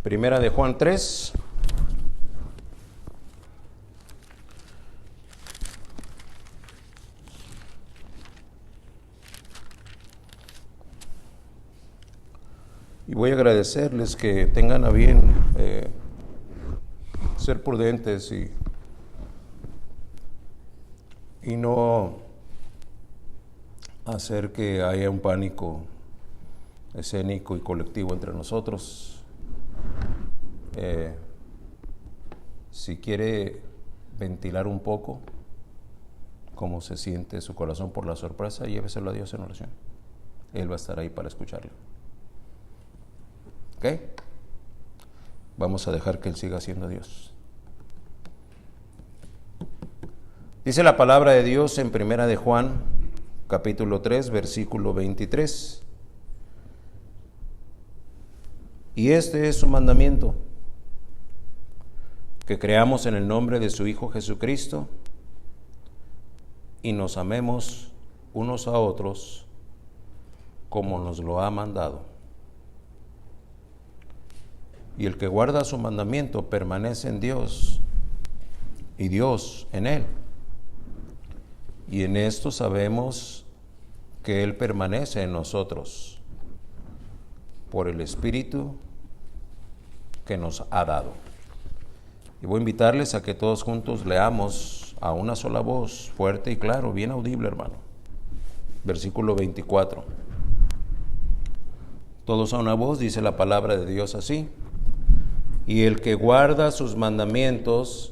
Primera de Juan 3. Y voy a agradecerles que tengan a bien ser prudentes y no hacer que haya un pánico escénico y colectivo entre nosotros. Si quiere ventilar un poco cómo se siente su corazón por la sorpresa, lléveselo a Dios en oración. Él va a estar ahí para escucharlo. ¿Ok? Vamos a dejar que Él siga siendo Dios. Dice la palabra de Dios en Primera de Juan, capítulo 3, versículo 23. Y este es su mandamiento, que creamos en el nombre de su Hijo Jesucristo y nos amemos unos a otros como nos lo ha mandado. Y el que guarda su mandamiento permanece en Dios y Dios en él. Y en esto sabemos que Él permanece en nosotros por el Espíritu que nos ha dado. Y voy a invitarles a que todos juntos leamos a una sola voz, fuerte y claro, bien audible, hermano. Versículo 24. Todos a una voz, dice la palabra de Dios así. Y el que guarda sus mandamientos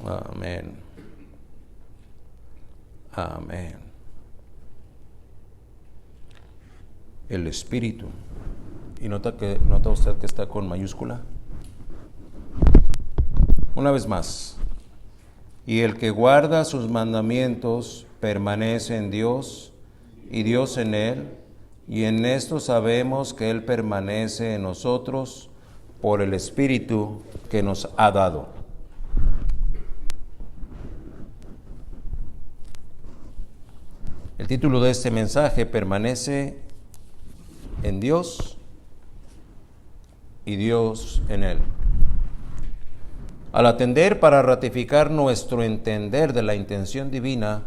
Amén. Amén. El Espíritu. ¿Y nota usted que está con mayúscula? Una vez más. Y el que guarda sus mandamientos permanece en Dios y Dios en él, y en esto sabemos que Él permanece en nosotros por el Espíritu que nos ha dado. El título de este mensaje: permanece en Dios y Dios en Él. Al atender para ratificar nuestro entender de la intención divina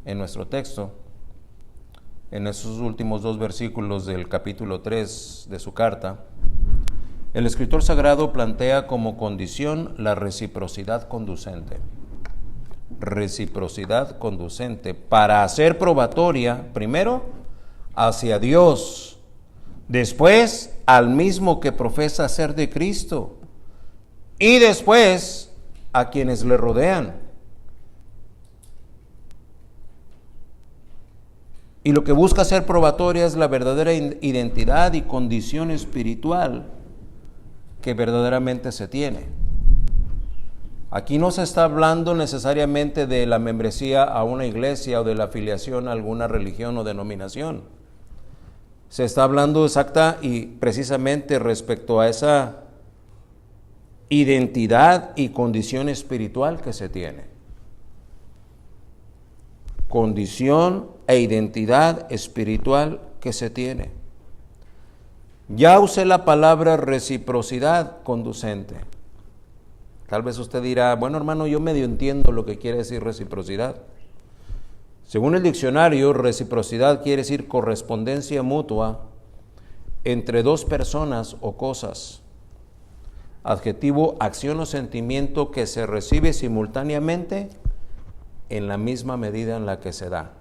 en nuestro texto, en esos últimos dos versículos del capítulo 3 de su carta, el escritor sagrado plantea como condición la reciprocidad conducente. Reciprocidad conducente para hacer probatoria, primero, hacia Dios, después al mismo que profesa ser de Cristo, y después a quienes le rodean. Y lo que busca ser probatoria es la verdadera identidad y condición espiritual que verdaderamente se tiene. Aquí no se está hablando necesariamente de la membresía a una iglesia o de la afiliación a alguna religión o denominación. Se está hablando exacta y precisamente respecto a esa identidad y condición espiritual que se tiene. Condición e identidad espiritual que se tiene. Ya usé la palabra reciprocidad conducente. Tal vez usted dirá, bueno, hermano, yo medio entiendo lo que quiere decir reciprocidad. Según el diccionario, reciprocidad quiere decir correspondencia mutua entre dos personas o cosas. Adjetivo, acción o sentimiento que se recibe simultáneamente en la misma medida en la que se da.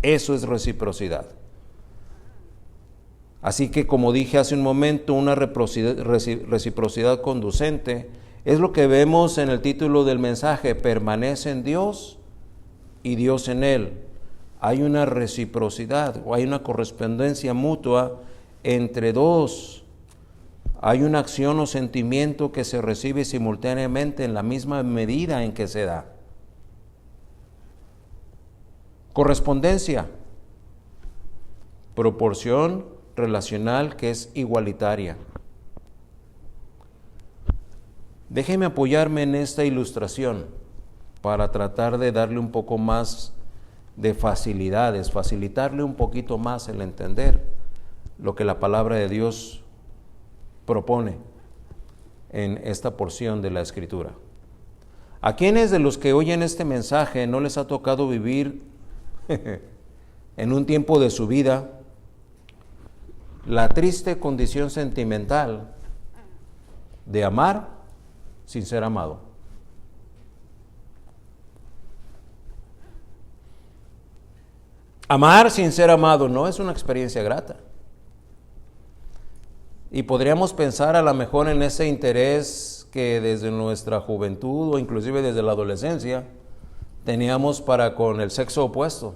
Eso es reciprocidad. Así que, como dije hace un momento, una reciprocidad conducente es lo que vemos en el título del mensaje: permanece en Dios y Dios en Él. Hay una reciprocidad o hay una correspondencia mutua entre dos. Hay una acción o sentimiento que se recibe simultáneamente en la misma medida en que se da. Correspondencia, proporción relacional que es igualitaria. Déjeme apoyarme en esta ilustración. para tratar de darle un poco más de facilidades, facilitarle un poquito más el entender lo que la palabra de Dios propone en esta porción de la Escritura. ¿A quiénes de los que oyen este mensaje no les ha tocado vivir en un tiempo de su vida la triste condición sentimental de amar sin ser amado? Amar sin ser amado no es una experiencia grata. Y podríamos pensar a lo mejor en ese interés que desde nuestra juventud o inclusive desde la adolescencia teníamos para con el sexo opuesto,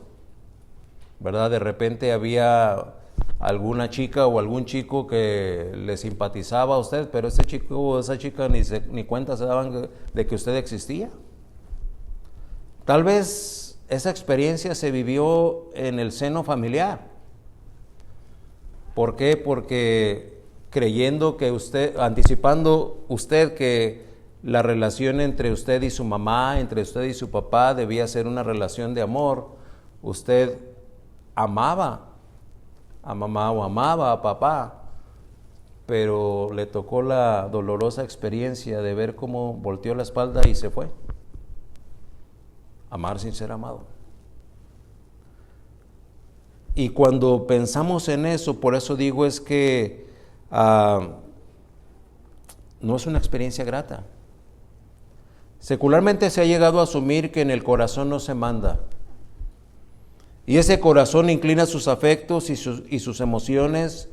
¿verdad? De repente había alguna chica o algún chico que le simpatizaba a usted, pero ese chico o esa chica ni cuenta se daban de que usted existía. Tal vez esa experiencia se vivió en el seno familiar. ¿Por qué? Porque creyendo que anticipando usted que la relación entre usted y su mamá, entre usted y su papá debía ser una relación de amor, usted amaba a mamá o amaba a papá, pero le tocó la dolorosa experiencia de ver cómo volteó la espalda y se fue. Amar sin ser amado. Y cuando pensamos en eso, por eso digo es que no es una experiencia grata. Secularmente se ha llegado a asumir que en el corazón no se manda. Y ese corazón inclina sus afectos y sus emociones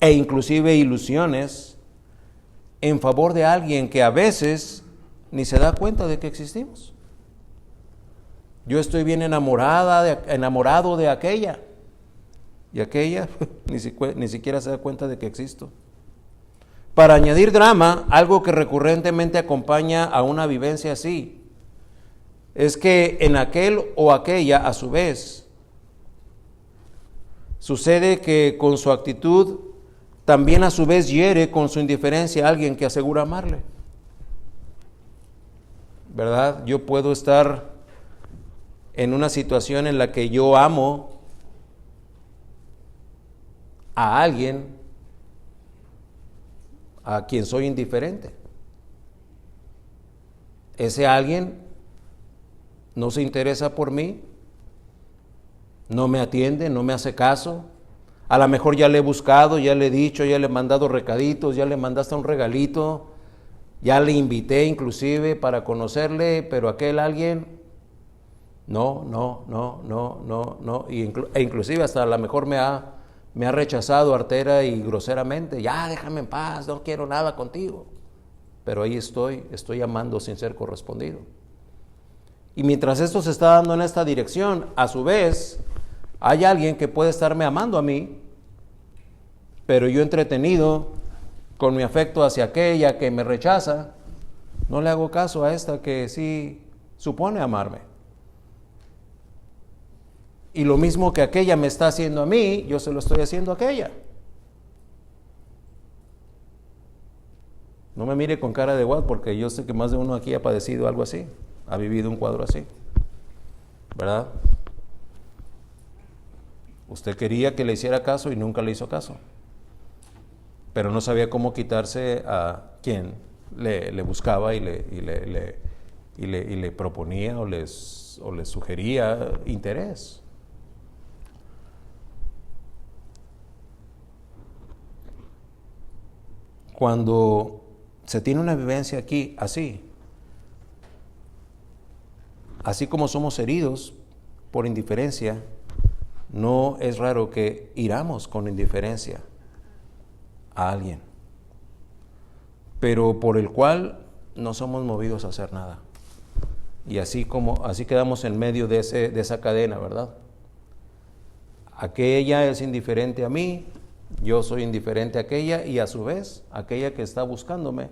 e inclusive ilusiones en favor de alguien que a veces ni se da cuenta de que existimos. Yo estoy bien enamorado de aquella, y aquella ni siquiera se da cuenta de que existo. Para añadir drama, algo que recurrentemente acompaña a una vivencia así, es que en aquel o aquella, a su vez, sucede que con su actitud también a su vez hiere con su indiferencia a alguien que asegura amarle. ¿Verdad? Yo puedo estar en una situación en la que yo amo a alguien a quien soy indiferente. Ese alguien no se interesa por mí, no me atiende, no me hace caso. A lo mejor ya le he buscado, ya le he dicho, ya le he mandado recaditos, ya le mandaste un regalito, ya le invité inclusive para conocerle, pero aquel alguien no, e inclusive hasta a lo mejor me ha rechazado artera y groseramente. Ya, déjame en paz, no quiero nada contigo. Pero ahí estoy amando sin ser correspondido. Y mientras esto se está dando en esta dirección, a su vez, hay alguien que puede estarme amando a mí, pero yo entretenido con mi afecto hacia aquella que me rechaza, no le hago caso a esta que sí supone amarme. Y lo mismo que aquella me está haciendo a mí, yo se lo estoy haciendo a aquella. No me mire con cara de guau, porque yo sé que más de uno aquí ha padecido algo así, ha vivido un cuadro así, ¿verdad? Usted quería que le hiciera caso y nunca le hizo caso, pero no sabía cómo quitarse a quien le buscaba y le proponía o le sugería interés. Cuando se tiene una vivencia aquí así como somos heridos por indiferencia, no es raro que hiramos con indiferencia a alguien, pero por el cual no somos movidos a hacer nada. Y así quedamos en medio de esa cadena, ¿verdad? Aquella es indiferente a mí, yo soy indiferente a aquella, y a su vez, aquella que está buscándome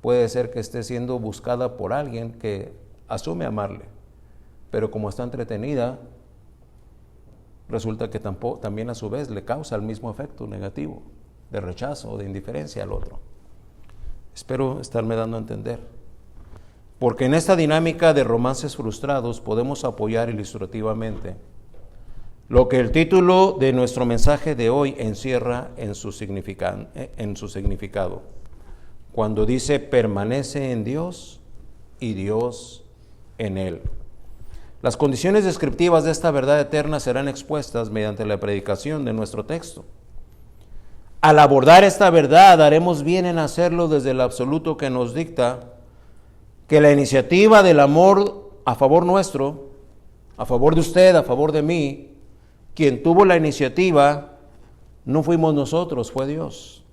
puede ser que esté siendo buscada por alguien que asume amarle, pero como está entretenida, resulta que también a su vez le causa el mismo efecto negativo de rechazo o de indiferencia al otro. Espero estarme dando a entender. Porque en esta dinámica de romances frustrados podemos apoyar ilustrativamente lo que el título de nuestro mensaje de hoy encierra en su significado. Cuando dice permanece en Dios y Dios en él. Las condiciones descriptivas de esta verdad eterna serán expuestas mediante la predicación de nuestro texto. Al abordar esta verdad, haremos bien en hacerlo desde el absoluto que nos dicta que la iniciativa del amor a favor nuestro, a favor de usted, a favor de mí, quien tuvo la iniciativa, no fuimos nosotros, fue Dios.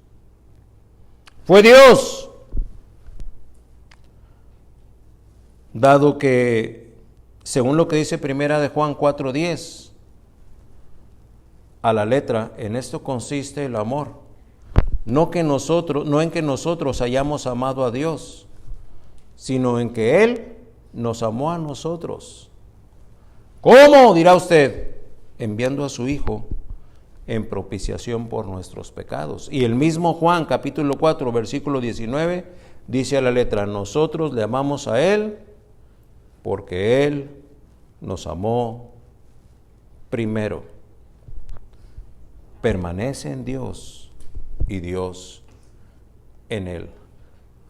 Fue Dios. Dado que, según lo que dice Primera de Juan 4:10, a la letra, en esto consiste el amor. No en que nosotros hayamos amado a Dios, sino en que Él nos amó a nosotros. ¿Cómo? Dirá usted, enviando a su Hijo en propiciación por nuestros pecados. Y el mismo Juan, capítulo 4, versículo 19, dice a la letra, nosotros le amamos a Él porque Él nos amó primero. Permanece en Dios y Dios en Él.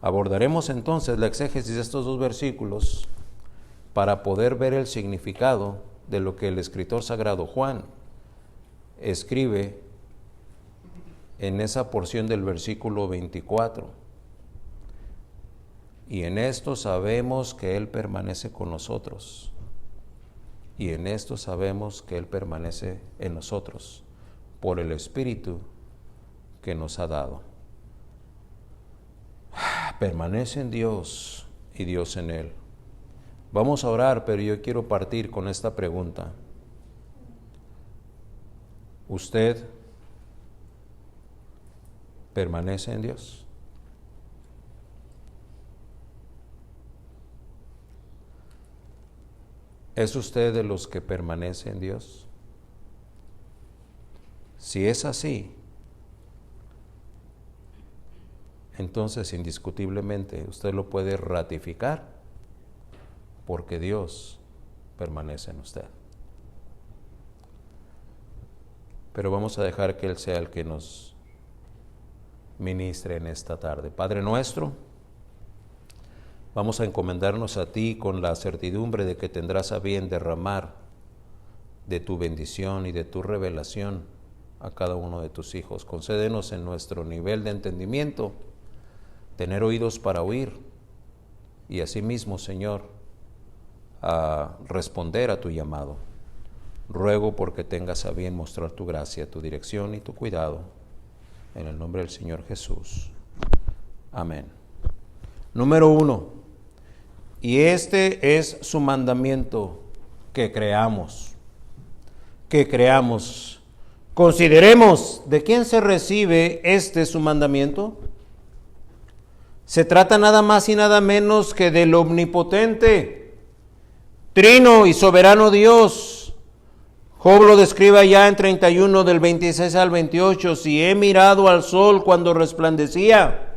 Abordaremos entonces la exégesis de estos dos versículos para poder ver el significado de lo que el escritor sagrado Juan escribe en esa porción del versículo 24. Y en esto sabemos que Él permanece con nosotros. Y en esto sabemos que Él permanece en nosotros por el Espíritu que nos ha dado. Permanece en Dios y Dios en Él. Vamos a orar, pero yo quiero partir con esta pregunta. ¿Usted permanece en Dios? ¿Es usted de los que permanece en Dios? Si es así, entonces indiscutiblemente usted lo puede ratificar porque Dios permanece en usted. Pero vamos a dejar que Él sea el que nos ministre en esta tarde. Padre nuestro, vamos a encomendarnos a ti con la certidumbre de que tendrás a bien derramar de tu bendición y de tu revelación a cada uno de tus hijos. Concédenos en nuestro nivel de entendimiento tener oídos para oír y asimismo, Señor, a responder a tu llamado. Ruego porque tengas a bien mostrar tu gracia, tu dirección y tu cuidado. En el nombre del Señor Jesús. Amén. Número 1. Y este es su mandamiento, que creamos. Que creamos. Consideremos de quién se recibe este su mandamiento. Se trata nada más y nada menos que del omnipotente, trino y soberano Dios. Job lo describe allá en 31 del 26 al 28. Si he mirado al sol cuando resplandecía,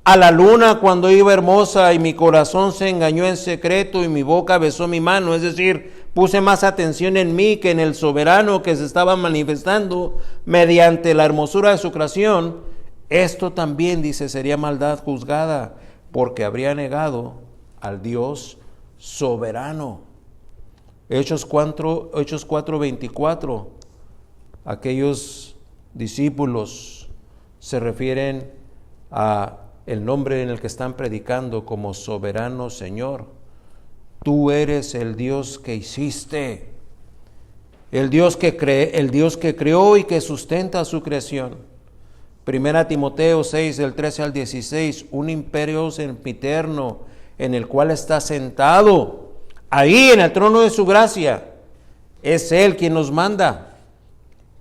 a la luna cuando iba hermosa, y mi corazón se engañó en secreto y mi boca besó mi mano, es decir, puse más atención en mí que en el soberano que se estaba manifestando mediante la hermosura de su creación, esto también, dice, sería maldad juzgada, porque habría negado al Dios soberano. Hechos 4:24, aquellos discípulos se refieren a el nombre en el que están predicando como soberano Señor. Tú eres el Dios que hiciste, el Dios que creó y que sustenta su creación. Primera Timoteo 6, del 13 al 16, un imperio sempiterno en el cual está sentado, ahí en el trono de su gracia. Es Él quien nos manda.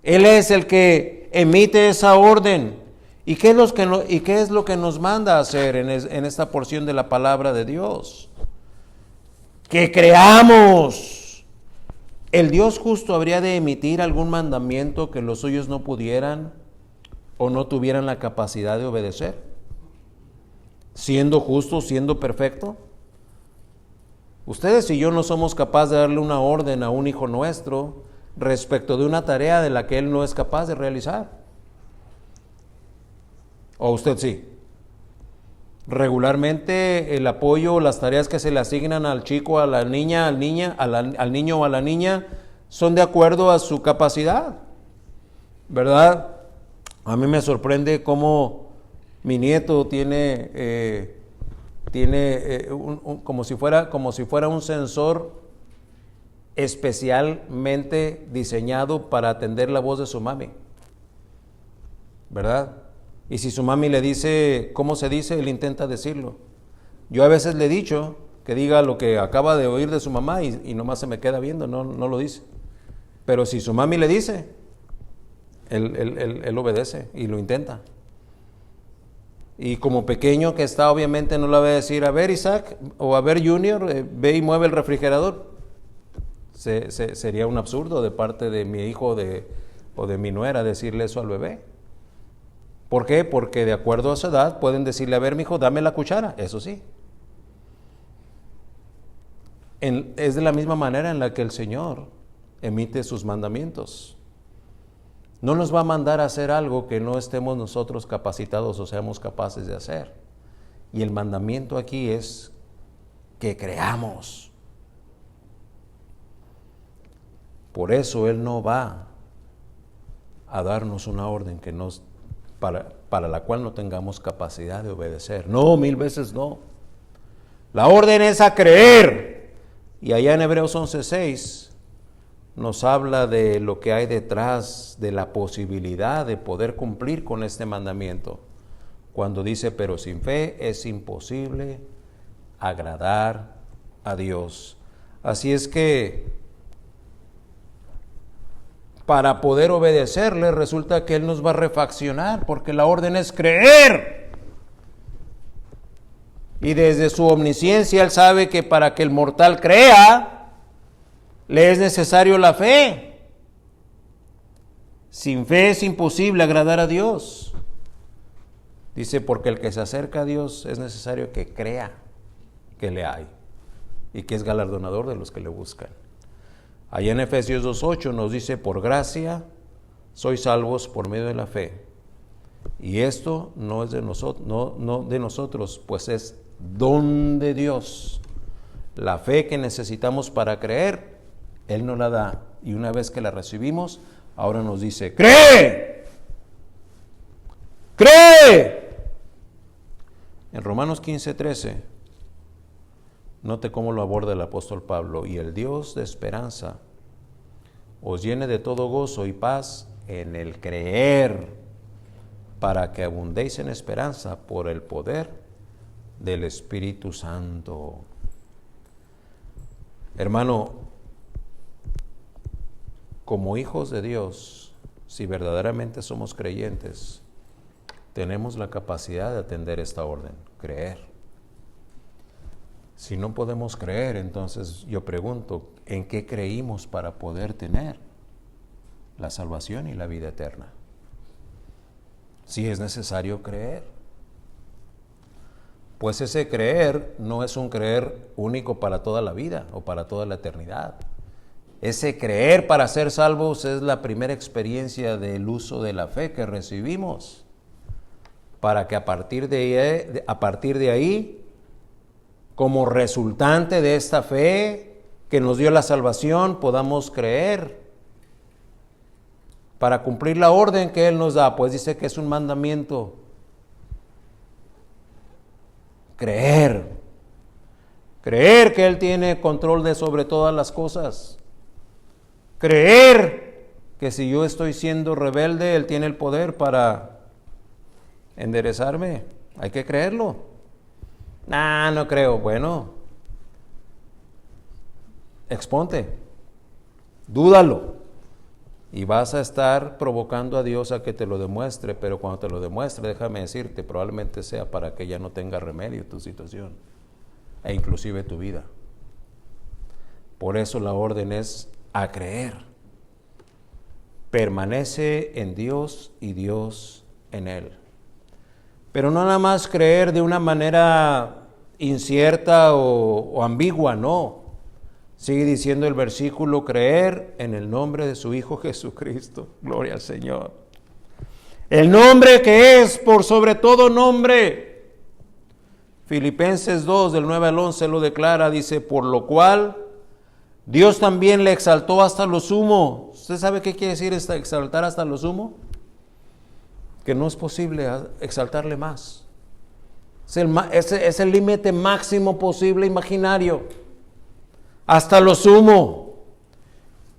Él es el que emite esa orden. ¿Y qué es lo que nos manda a hacer en esta porción de la palabra de Dios? Que creamos. ¿El Dios justo habría de emitir algún mandamiento que los suyos no pudieran o no tuvieran la capacidad de obedecer? Siendo justo, siendo perfecto. Ustedes y yo no somos capaces de darle una orden a un hijo nuestro respecto de una tarea de la que él no es capaz de realizar. ¿O usted sí? Regularmente el apoyo o las tareas que se le asignan al chico, a la niña, al niño o a la niña son de acuerdo a su capacidad, ¿verdad? A mí me sorprende cómo mi nieto tiene como si fuera un sensor especialmente diseñado para atender la voz de su mami, ¿verdad? Y si su mami le dice cómo se dice, él intenta decirlo. Yo a veces le he dicho que diga lo que acaba de oír de su mamá y nomás se me queda viendo, no lo dice. Pero si su mami le dice, él obedece y lo intenta. Y como pequeño que está, obviamente no le voy a decir, a ver Isaac, o a ver Junior, ve y mueve el refrigerador. Sería un absurdo de parte de mi hijo o de mi nuera decirle eso al bebé. ¿Por qué? Porque de acuerdo a su edad pueden decirle, a ver, mijo, dame la cuchara, eso sí. Es de la misma manera en la que el Señor emite sus mandamientos. No nos va a mandar a hacer algo que no estemos nosotros capacitados o seamos capaces de hacer. Y el mandamiento aquí es que creamos. Por eso Él no va a darnos una orden que para la cual no tengamos capacidad de obedecer. No, 1000 veces no. La orden es a creer. Y allá en Hebreos 11:6 nos habla de lo que hay detrás de la posibilidad de poder cumplir con este mandamiento. Cuando dice, pero sin fe es imposible agradar a Dios. Así es que para poder obedecerle resulta que Él nos va a refaccionar, porque la orden es creer. Y desde su omnisciencia Él sabe que para que el mortal crea, le es necesario la fe. Sin fe es imposible agradar a Dios. Dice, porque el que se acerca a Dios es necesario que crea que le hay y que es galardonador de los que le buscan. Allá en Efesios 2:8 nos dice, por gracia sois salvos por medio de la fe. Y esto no es de nosotros, no de nosotros, pues es don de Dios. La fe que necesitamos para creer, Él nos la da. Y una vez que la recibimos, ahora nos dice, ¡cree! ¡Cree! En Romanos 15:13, note cómo lo aborda el apóstol Pablo. Y el Dios de esperanza os llene de todo gozo y paz en el creer, para que abundéis en esperanza por el poder del Espíritu Santo. Hermano, como hijos de Dios, si verdaderamente somos creyentes, tenemos la capacidad de atender esta orden, creer. Si no podemos creer, entonces yo pregunto, ¿en qué creímos para poder tener la salvación y la vida eterna? Si es necesario creer. Pues ese creer no es un creer único para toda la vida o para toda la eternidad. Ese creer para ser salvos es la primera experiencia del uso de la fe que recibimos, para que a partir de ahí, como resultante de esta fe que nos dio la salvación, podamos creer para cumplir la orden que Él nos da, pues dice que es un mandamiento. Creer que Él tiene control de sobre todas las cosas. Creer que si yo estoy siendo rebelde, Él tiene el poder para enderezarme. Hay que creerlo. No creo. Bueno, exponte, dúdalo. Y vas a estar provocando a Dios a que te lo demuestre, pero cuando te lo demuestre, déjame decirte, probablemente sea para que ya no tenga remedio tu situación, e inclusive tu vida. Por eso la orden es a creer. Permanece en Dios y Dios en Él. Pero no nada más creer de una manera incierta o ambigua, no. Sigue diciendo el versículo, creer en el nombre de su Hijo Jesucristo. Gloria al Señor. El nombre que es por sobre todo nombre. Filipenses 2, del 9 al 11 lo declara, dice, por lo cual Dios también le exaltó hasta lo sumo. ¿Usted sabe qué quiere decir exaltar hasta lo sumo? Que no es posible exaltarle más. Es el límite máximo posible imaginario. Hasta lo sumo.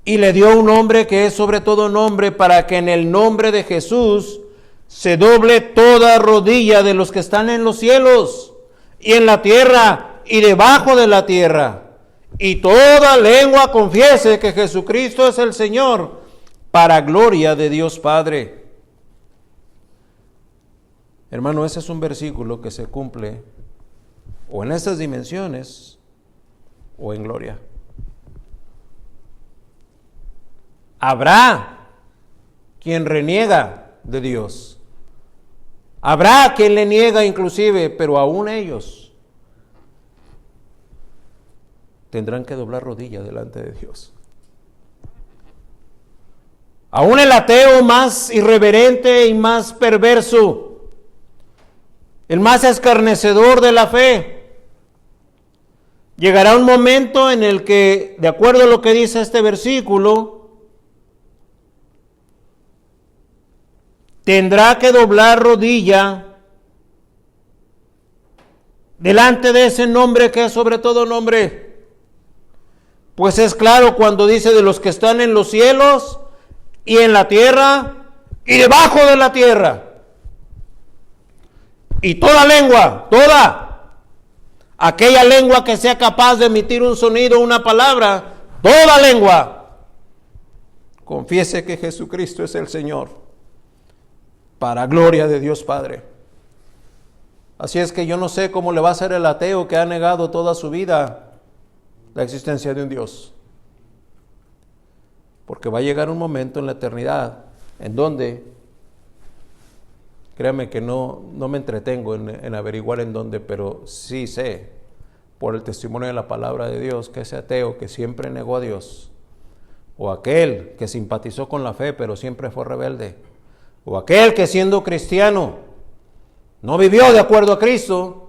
Y le dio un nombre que es sobre todo nombre, para que en el nombre de Jesús se doble toda rodilla de los que están en los cielos y en la tierra y debajo de la tierra, y toda lengua confiese que Jesucristo es el Señor, para gloria de Dios Padre. Hermano, ese es un versículo que se cumple o en estas dimensiones o en gloria. Habrá quien reniega de Dios. Habrá quien le niega inclusive, pero aún ellos tendrán que doblar rodilla delante de Dios. Aún el ateo más irreverente y más perverso, el más escarnecedor de la fe, llegará un momento en el que, de acuerdo a lo que dice este versículo, tendrá que doblar rodilla delante de ese nombre que es sobre todo nombre. Pues es claro cuando dice de los que están en los cielos y en la tierra y debajo de la tierra. Y toda lengua, aquella lengua que sea capaz de emitir un sonido, una palabra, toda lengua, confiese que Jesucristo es el Señor, para gloria de Dios Padre. Así es que yo no sé cómo le va a hacer el ateo que ha negado toda su vida la existencia de un Dios. Porque va a llegar un momento en la eternidad en donde, créame que no me entretengo en averiguar en dónde, pero sí sé, por el testimonio de la palabra de Dios, que ese ateo que siempre negó a Dios, o aquel que simpatizó con la fe pero siempre fue rebelde, o aquel que siendo cristiano no vivió de acuerdo a Cristo,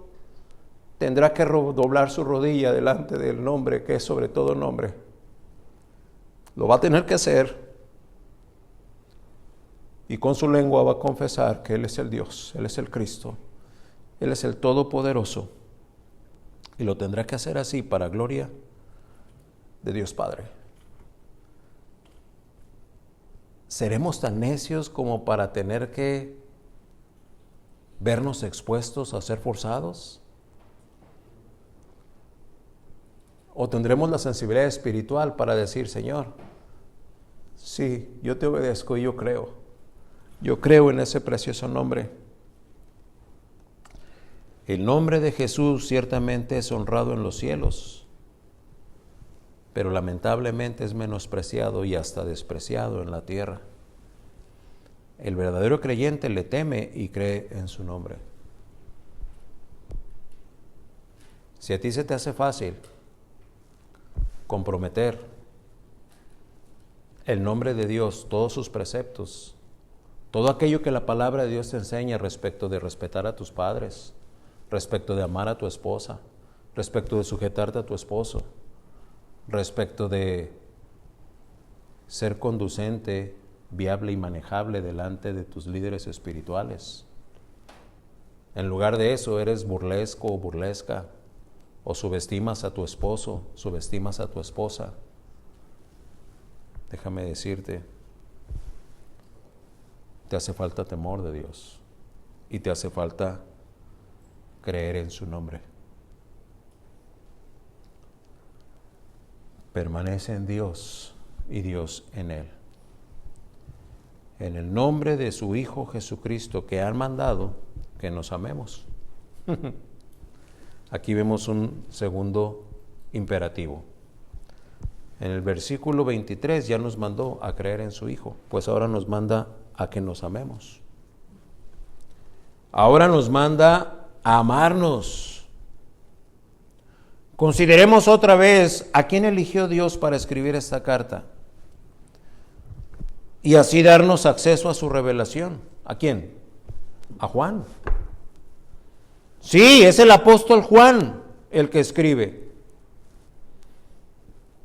tendrá que doblar su rodilla delante del nombre que es sobre todo nombre. Lo va a tener que hacer. Y con su lengua va a confesar que Él es el Dios, Él es el Cristo, Él es el Todopoderoso. Y lo tendrá que hacer así para gloria de Dios Padre. ¿Seremos tan necios como para tener que vernos expuestos a ser forzados? ¿O tendremos la sensibilidad espiritual para decir, Señor, sí, yo te obedezco y yo creo en ese precioso nombre? El nombre de Jesús ciertamente es honrado en los cielos, pero lamentablemente es menospreciado y hasta despreciado en la tierra. El verdadero creyente le teme y cree en su nombre. Si a ti se te hace fácil comprometer el nombre de Dios, todos sus preceptos, todo aquello que la palabra de Dios te enseña respecto de respetar a tus padres, respecto de amar a tu esposa, respecto de sujetarte a tu esposo, respecto de ser conducente, viable y manejable delante de tus líderes espirituales. En lugar de eso eres burlesco o burlesca, o subestimas a tu esposo, subestimas a tu esposa. Déjame decirte, te hace falta temor de Dios y te hace falta creer en su nombre. Permanece en Dios y Dios en Él. En el nombre de su Hijo Jesucristo, que han mandado que nos amemos. Aquí vemos un segundo imperativo. En el versículo 23 ya nos mandó a creer en su Hijo, pues ahora nos manda a que nos amemos. Ahora nos manda a amarnos. Consideremos otra vez a quién eligió Dios para escribir esta carta y así darnos acceso a su revelación. ¿A quién? A Juan. Sí, es el apóstol Juan el que escribe.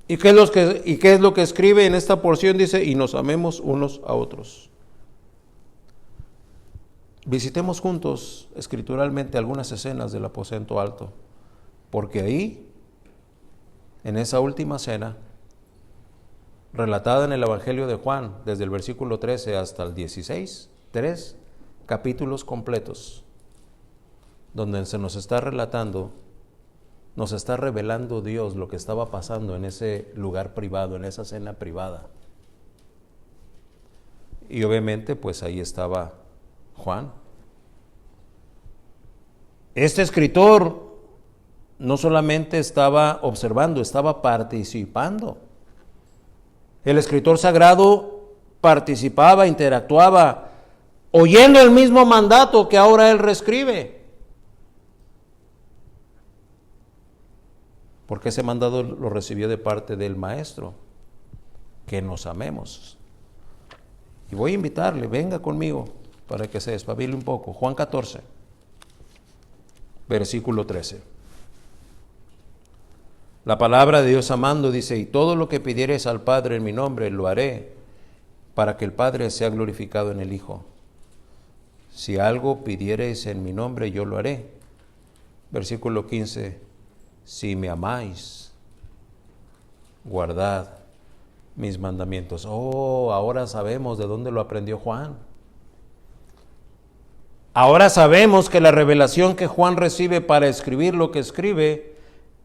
¿Y qué es lo que escribe en esta porción? Dice, y nos amemos unos a otros. Visitemos juntos escrituralmente algunas escenas del aposento alto, porque ahí, en esa última cena, relatada en el Evangelio de Juan, desde el versículo 13 hasta el 16, 3 capítulos completos, donde se nos está relatando, nos está revelando Dios lo que estaba pasando en ese lugar privado, en esa cena privada. Y obviamente, pues ahí estaba Juan. Este escritor no solamente estaba observando, estaba participando. El escritor sagrado participaba, interactuaba, oyendo el mismo mandato que ahora él reescribe. Porque ese mandato lo recibió de parte del Maestro, que nos amemos. Y voy a invitarle, venga conmigo para que se despabile un poco. Juan 14, versículo 13. La palabra de Dios amando dice, y todo lo que pidiereis al Padre en mi nombre lo haré, para que el Padre sea glorificado en el Hijo. Si algo pidiereis en mi nombre, yo lo haré. Versículo 15, si me amáis, guardad mis mandamientos. Oh, ahora sabemos de dónde lo aprendió Juan. Ahora sabemos que la revelación que Juan recibe para escribir lo que escribe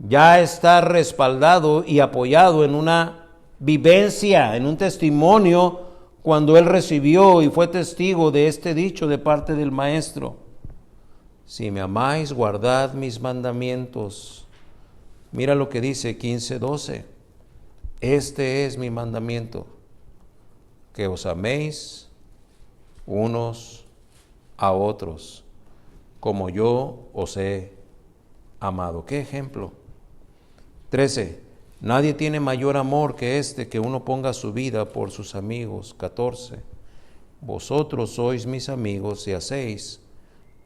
ya está respaldado y apoyado en una vivencia, en un testimonio, cuando él recibió y fue testigo de este dicho de parte del Maestro. Si me amáis, guardad mis mandamientos. Mira lo que dice 15:12. Este es mi mandamiento, que os améis unos a otros, como yo os he amado. ¿Qué ejemplo? 13. Nadie tiene mayor amor que este, que uno ponga su vida por sus amigos. 14. Vosotros sois mis amigos si hacéis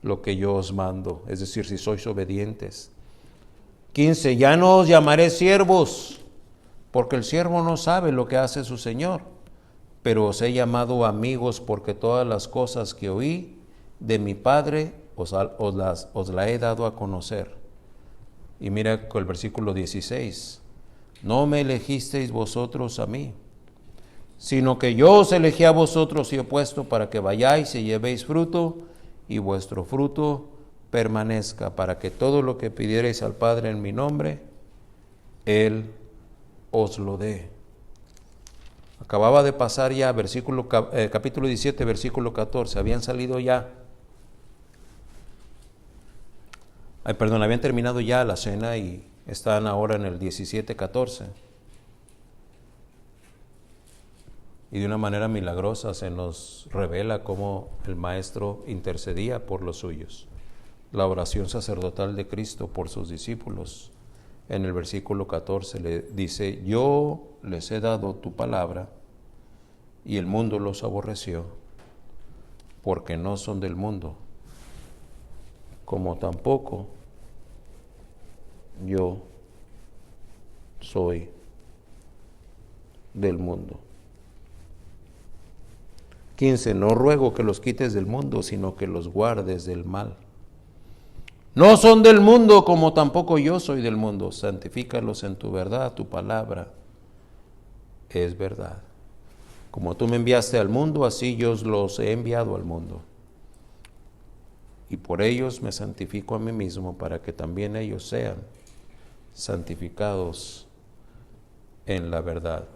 lo que yo os mando, es decir, si sois obedientes. 15. Ya no os llamaré siervos, porque el siervo no sabe lo que hace su Señor, pero os he llamado amigos, porque todas las cosas que oí de mi Padre os la he dado a conocer. Y mira con el versículo 16. No me elegisteis vosotros a mí, sino que yo os elegí a vosotros y he puesto para que vayáis y llevéis fruto, y vuestro fruto permanezca, para que todo lo que pidiereis al Padre en mi nombre, Él os lo dé. Acababa de pasar ya capítulo 17, versículo 14. Habían salido ya. Habían terminado ya la cena y están ahora en el 17:14. Y de una manera milagrosa se nos revela cómo el Maestro intercedía por los suyos. La oración sacerdotal de Cristo por sus discípulos. En el versículo 14 le dice, yo les he dado tu palabra y el mundo los aborreció, porque no son del mundo, como tampoco yo soy del mundo. 15. No ruego que los quites del mundo, sino que los guardes del mal. No son del mundo, como tampoco yo soy del mundo. Santifícalos en tu verdad, tu palabra es verdad. Como tú me enviaste al mundo, así yo los he enviado al mundo. Y por ellos me santifico a mí mismo, para que también ellos sean santificados en la verdad.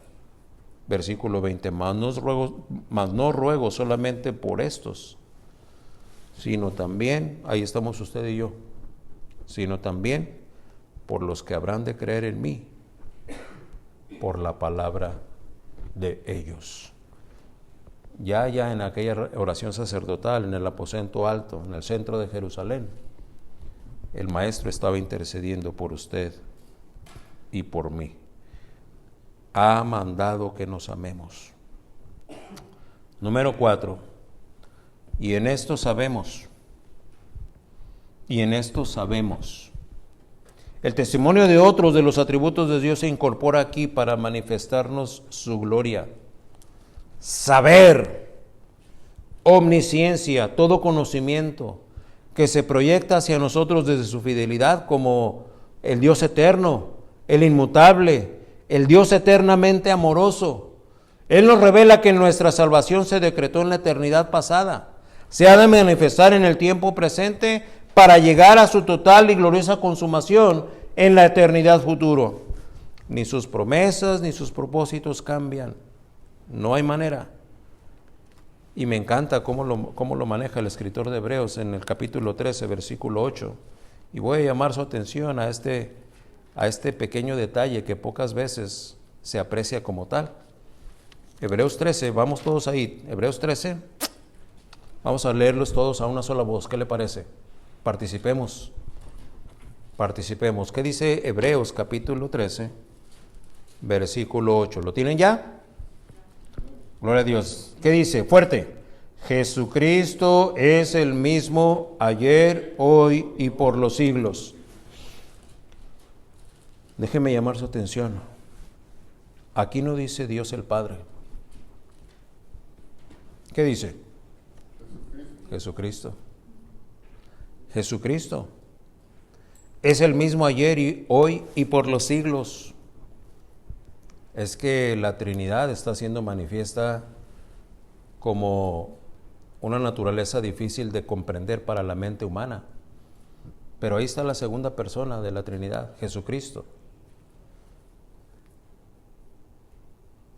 Versículo 20, mas no ruego solamente por estos, sino también, ahí estamos usted y yo, sino también por los que habrán de creer en mí, por la palabra de ellos. Ya en aquella oración sacerdotal, en el aposento alto, en el centro de Jerusalén, el Maestro estaba intercediendo por usted y por mí. Ha mandado que nos amemos. Número 4. Y en esto sabemos. El testimonio de otros de los atributos de Dios se incorpora aquí para manifestarnos su gloria. Saber, omnisciencia, todo conocimiento que se proyecta hacia nosotros desde su fidelidad como el Dios eterno, el inmutable, el Dios eternamente amoroso. Él nos revela que nuestra salvación se decretó en la eternidad pasada. Se ha de manifestar en el tiempo presente para llegar a su total y gloriosa consumación en la eternidad futuro. Ni sus promesas ni sus propósitos cambian. No hay manera. Y me encanta cómo lo maneja el escritor de Hebreos en el capítulo 13, versículo 8. Y voy a llamar su atención a este pequeño detalle que pocas veces se aprecia como tal. Hebreos 13, vamos todos ahí. Hebreos 13, vamos a leerlos todos a una sola voz. ¿Qué le parece? Participemos. ¿Qué dice Hebreos capítulo 13, versículo 8? ¿Lo tienen ya? Gloria a Dios. ¿Qué dice? Fuerte. Jesucristo es el mismo ayer, hoy y por los siglos. Déjeme llamar su atención. Aquí no dice Dios el Padre. ¿Qué dice? Jesucristo. Jesucristo es el mismo ayer y hoy y por los siglos. Es que la Trinidad está siendo manifiesta como una naturaleza difícil de comprender para la mente humana. Pero ahí está la segunda persona de la Trinidad, Jesucristo,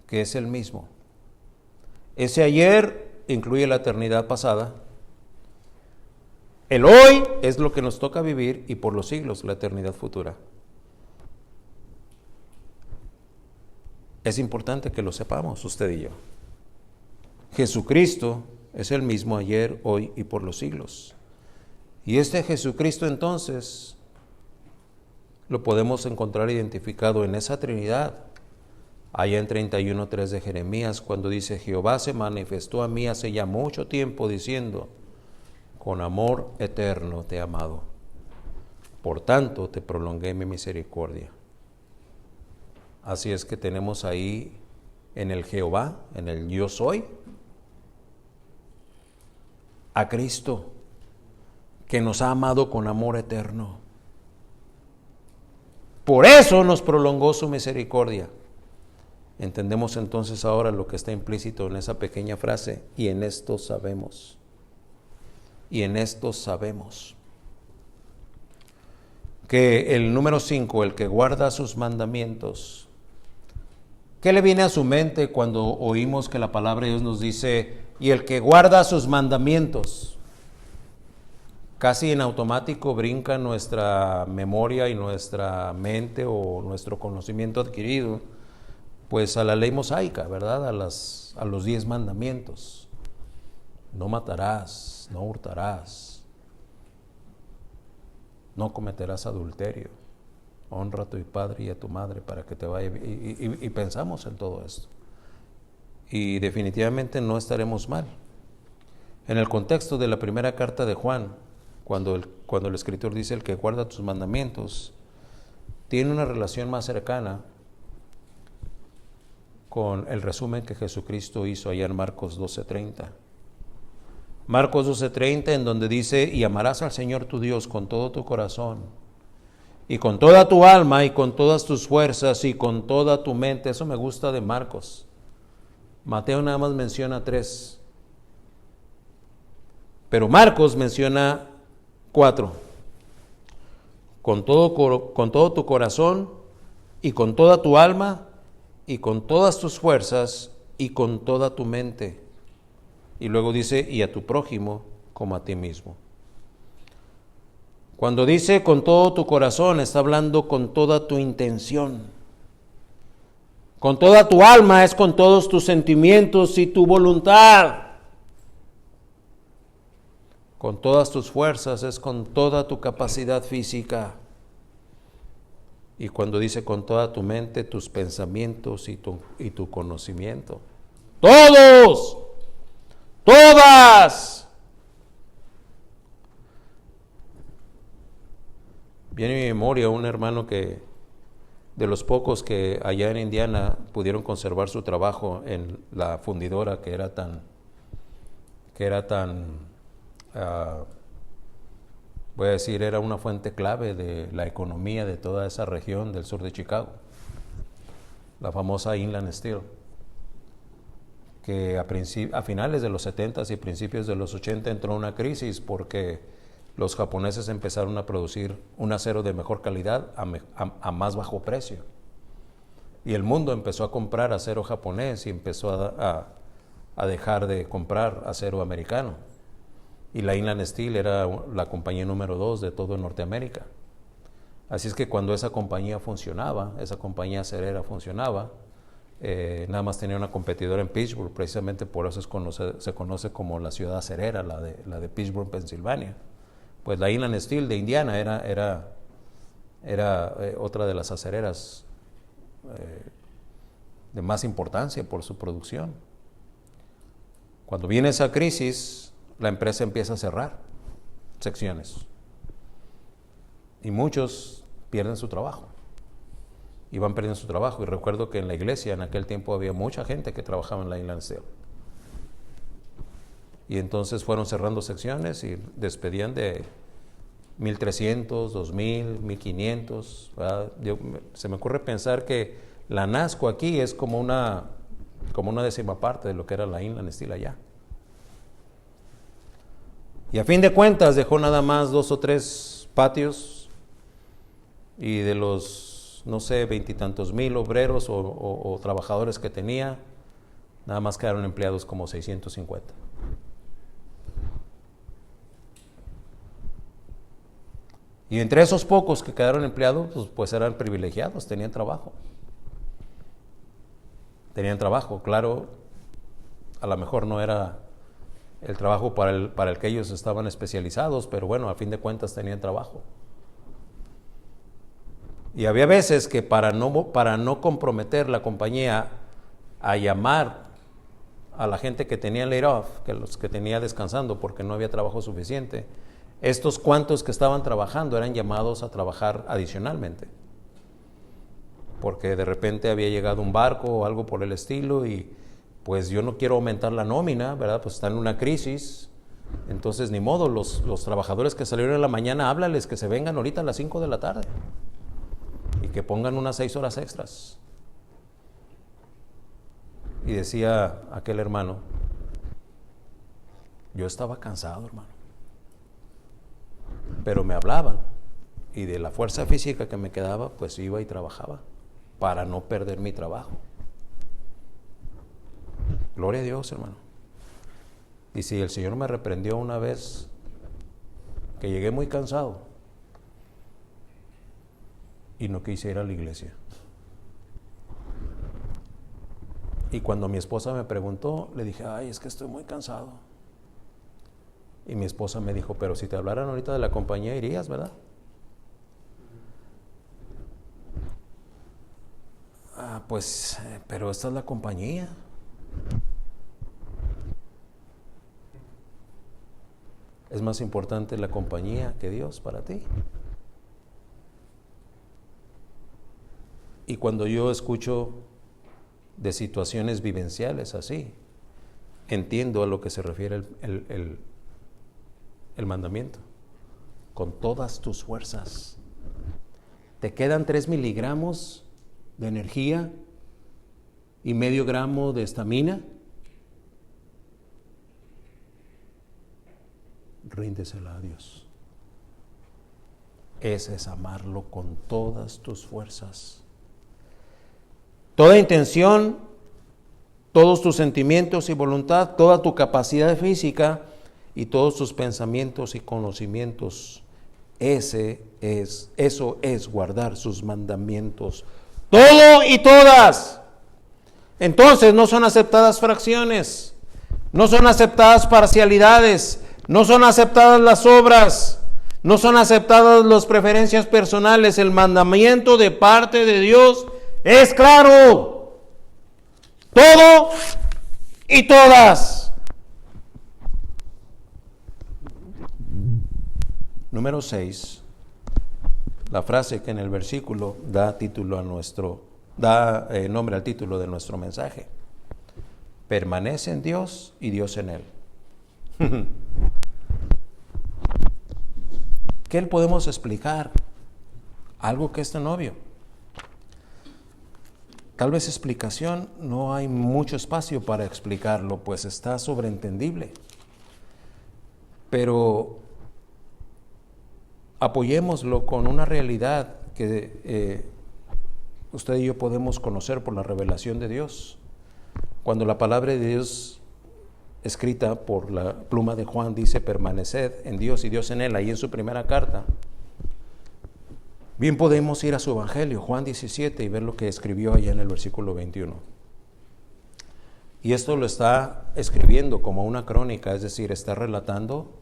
que es el mismo. Ese ayer incluye la eternidad pasada. El hoy es lo que nos toca vivir y por los siglos la eternidad futura. Es importante que lo sepamos usted y yo. Jesucristo es el mismo ayer, hoy y por los siglos. Y este Jesucristo entonces lo podemos encontrar identificado en esa Trinidad, allá en 31:3 de Jeremías, cuando dice: Jehová se manifestó a mí hace ya mucho tiempo diciendo: con amor eterno te he amado, por tanto te prolongué mi misericordia. Así es que tenemos ahí en el Jehová, en el yo soy, a Cristo, que nos ha amado con amor eterno. Por eso nos prolongó su misericordia. Entendemos entonces ahora lo que está implícito en esa pequeña frase: y en esto sabemos. Y en esto sabemos que el número 5, el que guarda sus mandamientos. ¿Qué le viene a su mente cuando oímos que la palabra de Dios nos dice: y el que guarda sus mandamientos? Casi en automático brinca nuestra memoria y nuestra mente o nuestro conocimiento adquirido, pues a la ley mosaica, ¿verdad? A los 10 mandamientos. No matarás, no hurtarás, no cometerás adulterio, honra a tu padre y a tu madre para que te vaya bien. Y pensamos en todo esto. Y definitivamente no estaremos mal. En el contexto de la primera carta de Juan, cuando el escritor dice: el que guarda tus mandamientos, tiene una relación más cercana con el resumen que Jesucristo hizo allá en Marcos 12:30. Marcos 12:30, en donde dice: y amarás al Señor tu Dios con todo tu corazón, y con toda tu alma, y con todas tus fuerzas, y con toda tu mente. Eso me gusta de Marcos. Mateo nada más menciona 3, pero Marcos menciona 4. Con todo tu corazón, y con toda tu alma, y con todas tus fuerzas, y con toda tu mente. Y luego dice: y a tu prójimo como a ti mismo. Cuando dice con todo tu corazón, está hablando con toda tu intención. Con toda tu alma es con todos tus sentimientos y tu voluntad. Con todas tus fuerzas es con toda tu capacidad física. Y cuando dice con toda tu mente, tus pensamientos y tu conocimiento. Todos, todas. Viene a mi memoria un hermano que, de los pocos que allá en Indiana pudieron conservar su trabajo en la fundidora que era tan voy a decir, era una fuente clave de la economía de toda esa región del sur de Chicago, la famosa Inland Steel, que a finales de los 70s y principios de los 80 entró una crisis porque los japoneses empezaron a producir un acero de mejor calidad a más bajo precio. Y el mundo empezó a comprar acero japonés y empezó a dejar de comprar acero americano. Y la Inland Steel era la compañía número 2 de todo Norteamérica. Así es que cuando esa compañía funcionaba, esa compañía acerera funcionaba, nada más tenía una competidora en Pittsburgh, precisamente por eso se conoce como la ciudad acerera, la de Pittsburgh, Pensilvania. Pues la Inland Steel de Indiana era otra de las acereras de más importancia por su producción. Cuando viene esa crisis, la empresa empieza a cerrar secciones y muchos pierden su trabajo y van perdiendo su trabajo. Y recuerdo que en la iglesia en aquel tiempo había mucha gente que trabajaba en la Inland Steel y entonces fueron cerrando secciones y despedían de 1,300, 2,000, 1,500. Se me ocurre pensar que la NASCO aquí es como una décima parte de lo que era la Inland Steel allá. Y a fin de cuentas dejó nada más 2 o 3 patios y de los, no sé, 20 y tantos mil obreros o trabajadores que tenía, nada más quedaron empleados como 650. Y entre esos pocos que quedaron empleados, pues eran privilegiados, tenían trabajo. Claro, a lo mejor no era el trabajo para el que ellos estaban especializados, pero bueno, a fin de cuentas tenían trabajo. Y había veces que para no comprometer la compañía a llamar a la gente que tenía laid off, que los que tenía descansando porque no había trabajo suficiente, estos cuantos que estaban trabajando eran llamados a trabajar adicionalmente, porque de repente había llegado un barco o algo por el estilo y pues yo no quiero aumentar la nómina, ¿verdad? Pues están en una crisis, entonces ni modo, los trabajadores que salieron en la mañana, háblales que se vengan ahorita a las 5 de la tarde y que pongan unas 6 horas extras. Y decía aquel hermano, yo estaba cansado, hermano, pero me hablaban y de la fuerza física que me quedaba, pues iba y trabajaba para no perder mi trabajo. Gloria a Dios, hermano. Y si el Señor me reprendió una vez que llegué muy cansado y no quise ir a la iglesia. Y cuando mi esposa me preguntó, le dije, ay, es que estoy muy cansado. Y mi esposa me dijo, pero si te hablaran ahorita de la compañía irías, ¿verdad? Pues, pero esta es la compañía. Es más importante la compañía que Dios para ti. Y cuando yo escucho de situaciones vivenciales así, entiendo a lo que se refiere el mandamiento. Con todas tus fuerzas. Te quedan 3 miligramos de energía y medio gramo de estamina. Ríndesela a Dios. Ese es amarlo con todas tus fuerzas. Toda intención, todos tus sentimientos y voluntad, toda tu capacidad física y todos tus pensamientos y conocimientos. Eso es guardar sus mandamientos. Todo y todas. Entonces no son aceptadas fracciones, no son aceptadas parcialidades, no son aceptadas las obras, No son aceptadas las preferencias personales. El mandamiento de parte de Dios es claro. Todo y todas. Número 6. La frase que en el versículo da nombre al título de nuestro mensaje. Permanece en Dios y Dios en él. ¿Qué le podemos explicar? Algo que es tan obvio. Tal vez explicación, no hay mucho espacio para explicarlo, pues está sobreentendible. Pero apoyémoslo con una realidad que usted y yo podemos conocer por la revelación de Dios. Cuando la palabra de Dios, escrita por la pluma de Juan, dice permaneced en Dios y Dios en él, ahí en su primera carta, bien podemos ir a su evangelio, Juan 17, y ver lo que escribió allá en el versículo 21. Y esto lo está escribiendo como una crónica, es decir, está relatando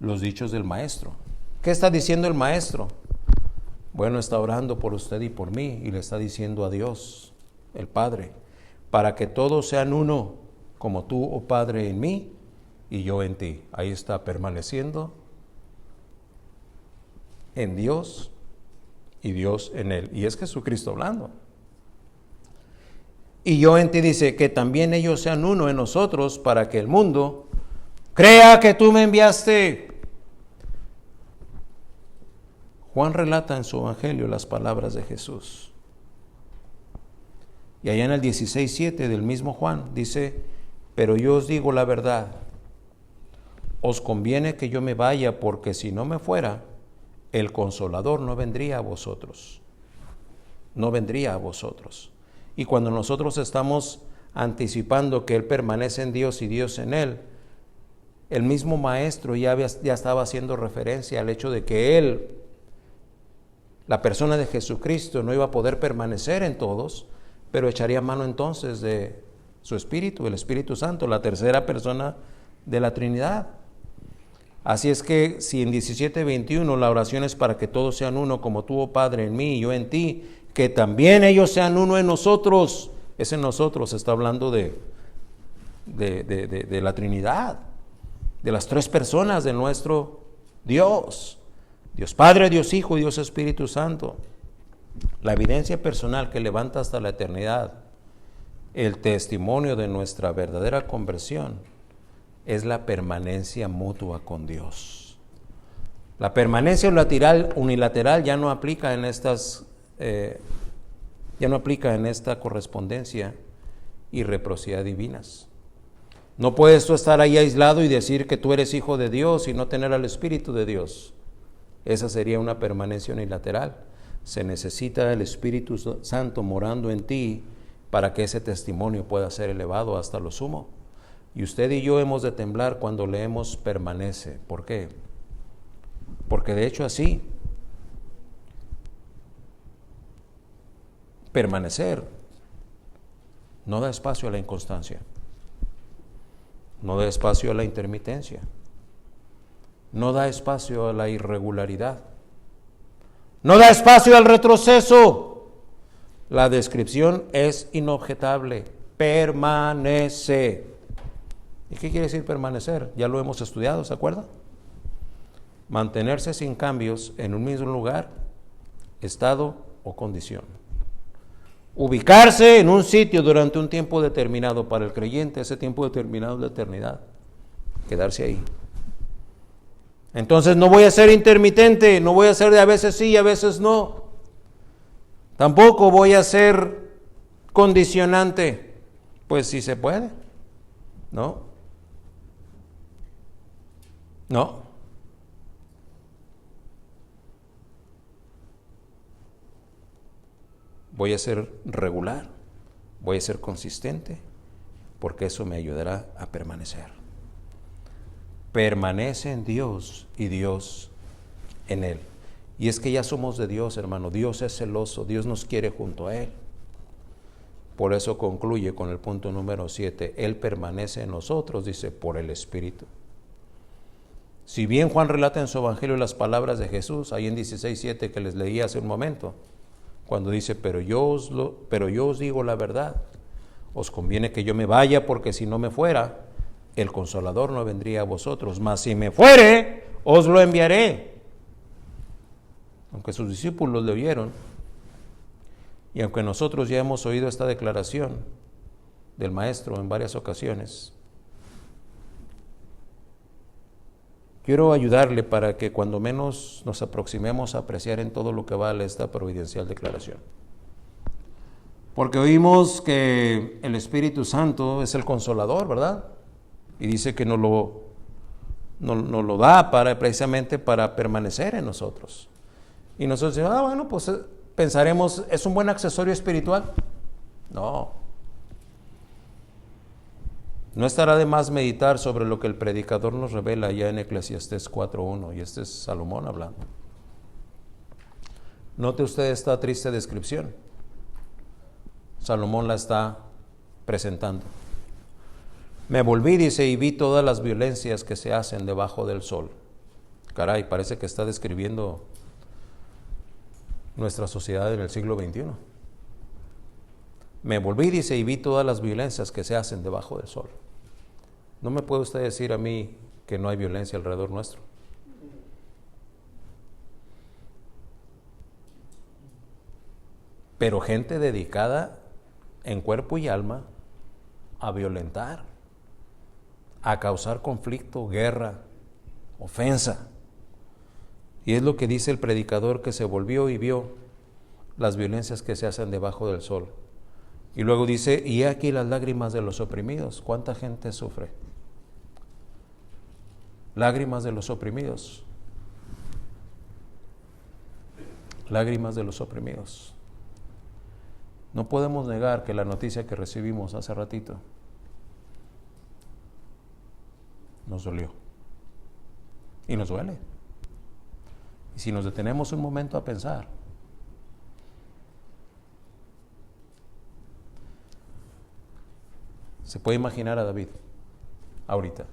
los dichos del maestro. ¿Qué está diciendo el maestro? Bueno, está orando por usted y por mí, y le está diciendo a Dios, el Padre, para que todos sean uno, como tú, oh Padre, en mí y yo en ti. Ahí está permaneciendo en Dios y Dios en él. Y es Jesucristo hablando. Y yo en ti, dice, que también ellos sean uno en nosotros, para que el mundo crea que tú me enviaste. Juan relata en su evangelio las palabras de Jesús. Y allá en el 16:7 del mismo Juan dice, pero yo os digo la verdad, os conviene que yo me vaya, porque si no me fuera, el Consolador no vendría a vosotros. No vendría a vosotros. Y cuando nosotros estamos anticipando que Él permanece en Dios y Dios en Él, el mismo Maestro ya estaba haciendo referencia al hecho de que Él, la persona de Jesucristo, no iba a poder permanecer en todos, pero echaría mano entonces de su Espíritu, el Espíritu Santo, la tercera persona de la Trinidad. Así es que si en 17:21 la oración es para que todos sean uno, como tú, oh Padre, en mí y yo en ti, que también ellos sean uno en nosotros. Ese nosotros está hablando de la Trinidad, de las tres personas de nuestro Dios. Dios Padre, Dios Hijo y Dios Espíritu Santo. La evidencia personal que levanta hasta la eternidad el testimonio de nuestra verdadera conversión es la permanencia mutua con Dios. La permanencia unilateral ya no aplica en esta correspondencia y reciprocidad divinas. No puedes tú estar ahí aislado y decir que tú eres hijo de Dios y no tener al Espíritu de Dios. Esa sería una permanencia unilateral. Se necesita el Espíritu Santo morando en ti para que ese testimonio pueda ser elevado hasta lo sumo. Y usted y yo hemos de temblar cuando leemos permanece. ¿Por qué? Porque de hecho así, permanecer no da espacio a la inconstancia, no da espacio a la intermitencia, no da espacio a la irregularidad, no da espacio al retroceso. La descripción es inobjetable. Permanece. ¿Y qué quiere decir permanecer? Ya lo hemos estudiado, ¿se acuerda? Mantenerse sin cambios en un mismo lugar, estado o condición. Ubicarse en un sitio durante un tiempo determinado. Para el creyente, ese tiempo determinado es la eternidad. Quedarse ahí. Entonces no voy a ser intermitente, no voy a ser de a veces sí y a veces no. Tampoco voy a ser condicionante. Pues si se puede. No. Voy a ser regular, voy a ser consistente, porque eso me ayudará a permanecer. Permanece en Dios y Dios en Él. Y es que ya somos de Dios, hermano. Dios es celoso, Dios nos quiere junto a Él. Por eso concluye con el punto número 7. Él permanece en nosotros, dice, por el Espíritu. Si bien Juan relata en su evangelio las palabras de Jesús, ahí en 16:7 que les leí hace un momento, cuando dice, pero yo os digo la verdad, os conviene que yo me vaya, porque si no me fuera, el Consolador no vendría a vosotros, mas si me fuere, os lo enviaré. Aunque sus discípulos le oyeron, y aunque nosotros ya hemos oído esta declaración del Maestro en varias ocasiones, quiero ayudarle para que cuando menos nos aproximemos a apreciar en todo lo que vale esta providencial declaración. Porque oímos que el Espíritu Santo es el Consolador, ¿verdad? Y dice que nos lo da precisamente para permanecer en nosotros. Y nosotros decimos, bueno, pues pensaremos, ¿es un buen accesorio espiritual? No. No estará de más meditar sobre lo que el predicador nos revela ya en Eclesiastés 4:1, y este es Salomón hablando. Note usted esta triste descripción. Salomón la está presentando. Me volví, dice, y vi todas las violencias que se hacen debajo del sol. Caray, parece que está describiendo nuestra sociedad en el siglo XXI. Me volví, dice, y vi todas las violencias que se hacen debajo del sol. ¿No me puede usted decir a mí que no hay violencia alrededor nuestro? Pero gente dedicada en cuerpo y alma a violentar, a causar conflicto, guerra, ofensa. Y es lo que dice el predicador, que se volvió y vio las violencias que se hacen debajo del sol. Y luego dice, y aquí las lágrimas de los oprimidos. ¿Cuánta gente sufre? Lágrimas de los oprimidos. Lágrimas de los oprimidos. No podemos negar que la noticia que recibimos hace ratito nos dolió. Y nos duele. Y si nos detenemos un momento a pensar, se puede imaginar a David ahorita.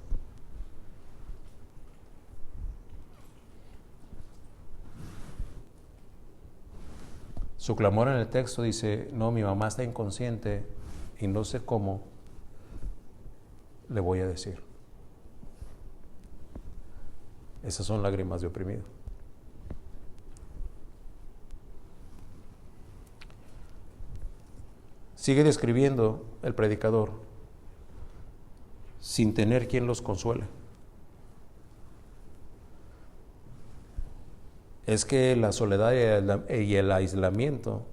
Su clamor en el texto dice, no, mi mamá está inconsciente y no sé cómo le voy a decir. Esas son lágrimas de oprimido. Sigue describiendo el predicador sin tener quien los consuele. Es que la soledad y el aislamiento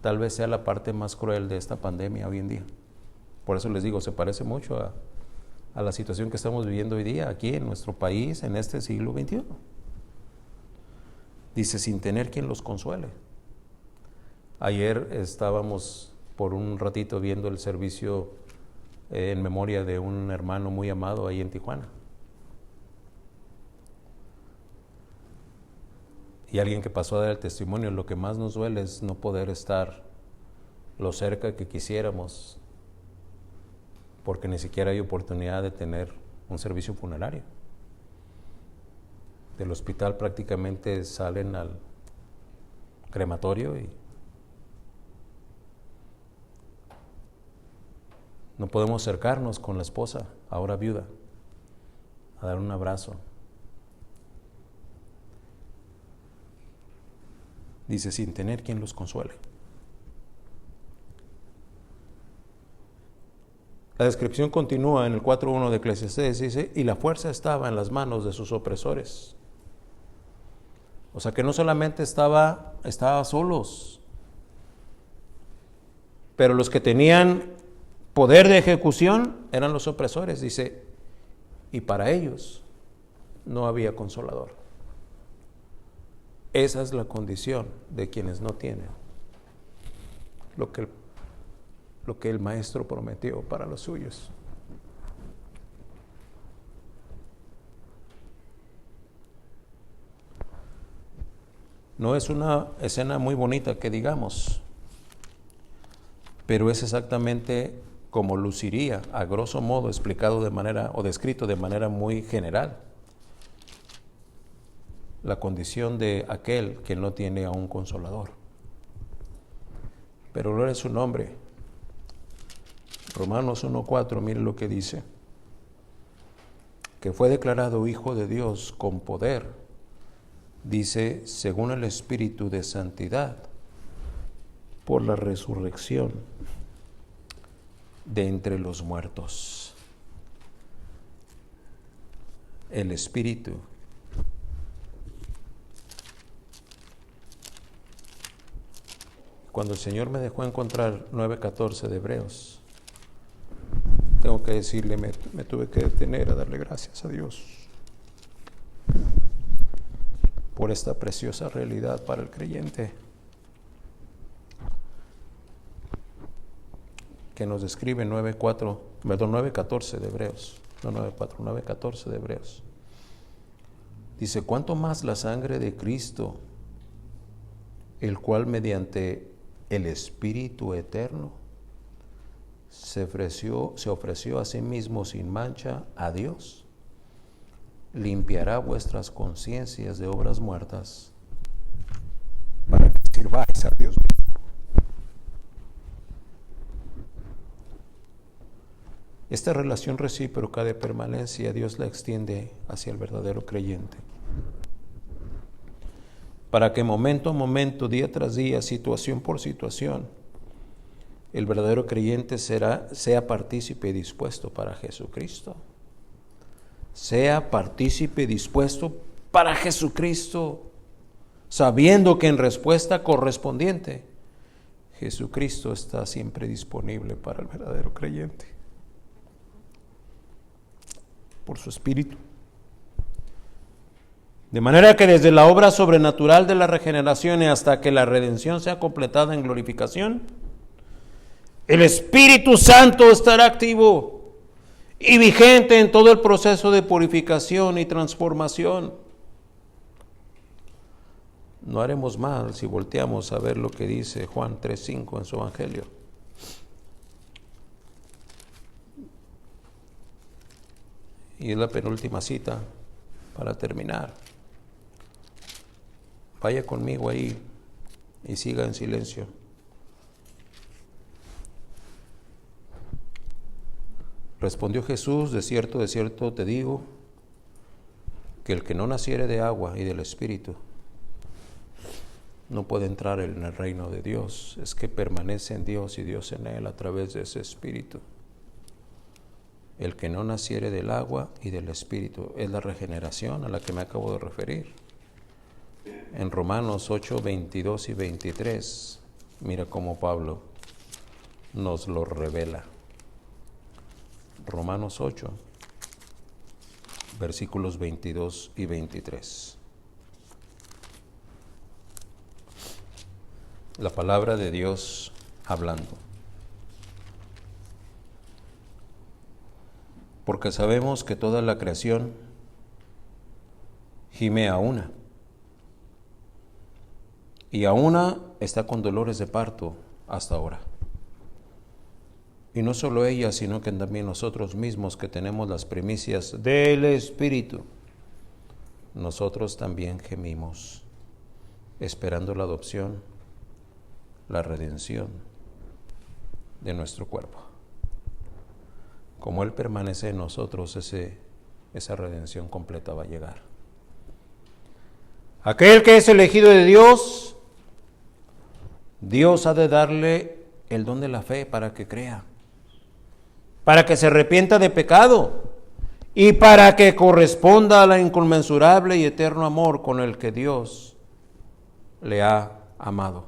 tal vez sea la parte más cruel de esta pandemia hoy en día. Por eso les digo, se parece mucho a la situación que estamos viviendo hoy día aquí en nuestro país, en este siglo XXI. Dice, sin tener quien los consuele. Ayer estábamos por un ratito viendo el servicio en memoria de un hermano muy amado ahí en Tijuana. Y alguien que pasó a dar el testimonio, lo que más nos duele es no poder estar lo cerca que quisiéramos, porque ni siquiera hay oportunidad de tener un servicio funerario. Del hospital prácticamente salen al crematorio y no podemos acercarnos con la esposa, ahora viuda, a dar un abrazo. Dice, sin tener quien los consuele. La descripción continúa en el 4:1 de Eclesiastés, dice, y la fuerza estaba en las manos de sus opresores. O sea que no solamente estaba solos, pero los que tenían poder de ejecución eran los opresores, dice, y para ellos no había consolador. Esa es la condición de quienes no tienen lo que el Maestro prometió para los suyos. No es una escena muy bonita que digamos, pero es exactamente como luciría, a grosso modo, explicado de manera o descrito de manera muy general, la condición de aquel que no tiene a un consolador. Pero gloria a su nombre. Romanos 1:4, mire lo que dice: que fue declarado Hijo de Dios con poder, dice, según el Espíritu de santidad, por la resurrección de entre los muertos. El Espíritu. Cuando el Señor me dejó encontrar 9:14 de Hebreos, tengo que decirle, me tuve que detener a darle gracias a Dios por esta preciosa realidad para el creyente que nos describe 9:14 de Hebreos, no 9:4, 9:14 de Hebreos. Dice, ¿cuánto más la sangre de Cristo, el cual mediante el Espíritu eterno se ofreció a sí mismo sin mancha a Dios, limpiará vuestras conciencias de obras muertas para que sirváis a Dios. Esta relación recíproca de permanencia Dios la extiende hacia el verdadero creyente, para que momento a momento, día tras día, situación por situación, el verdadero creyente sea partícipe y dispuesto para Jesucristo. Sea partícipe y dispuesto para Jesucristo, sabiendo que en respuesta correspondiente, Jesucristo está siempre disponible para el verdadero creyente, por su Espíritu. De manera que desde la obra sobrenatural de la regeneración y hasta que la redención sea completada en glorificación, el Espíritu Santo estará activo y vigente en todo el proceso de purificación y transformación. No haremos mal si volteamos a ver lo que dice Juan 3:5 en su Evangelio. Y es la penúltima cita para terminar. Vaya conmigo ahí y siga en silencio. Respondió Jesús, de cierto te digo, que el que no naciere de agua y del Espíritu no puede entrar en el reino de Dios. Es que permanece en Dios y Dios en él a través de ese Espíritu. El que no naciere del agua y del Espíritu es la regeneración a la que me acabo de referir. En Romanos 8:22 y 23, mira cómo Pablo nos lo revela. Romanos 8, versículos 22 y 23. La palabra de Dios hablando. Porque sabemos que toda la creación gime a una, y a una está con dolores de parto hasta ahora. Y no solo ella, sino que también nosotros mismos que tenemos las primicias del Espíritu, nosotros también gemimos, esperando la adopción, la redención de nuestro cuerpo. Como Él permanece en nosotros, esa redención completa va a llegar. Aquel que es elegido de Dios, Dios ha de darle el don de la fe para que crea, para que se arrepienta de pecado y para que corresponda a la inconmensurable y eterno amor con el que Dios le ha amado.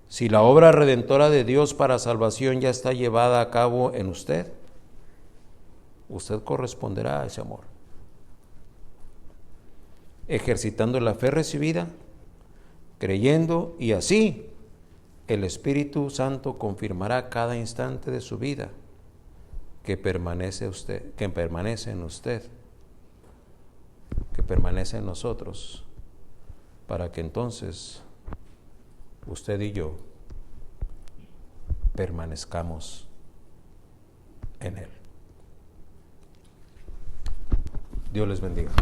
Si la obra redentora de Dios para salvación ya está llevada a cabo en usted, usted corresponderá a ese amor, ejercitando la fe recibida, creyendo, y así el Espíritu Santo confirmará cada instante de su vida que permanece en usted, que permanece en nosotros, para que entonces usted y yo permanezcamos en Él. Dios les bendiga.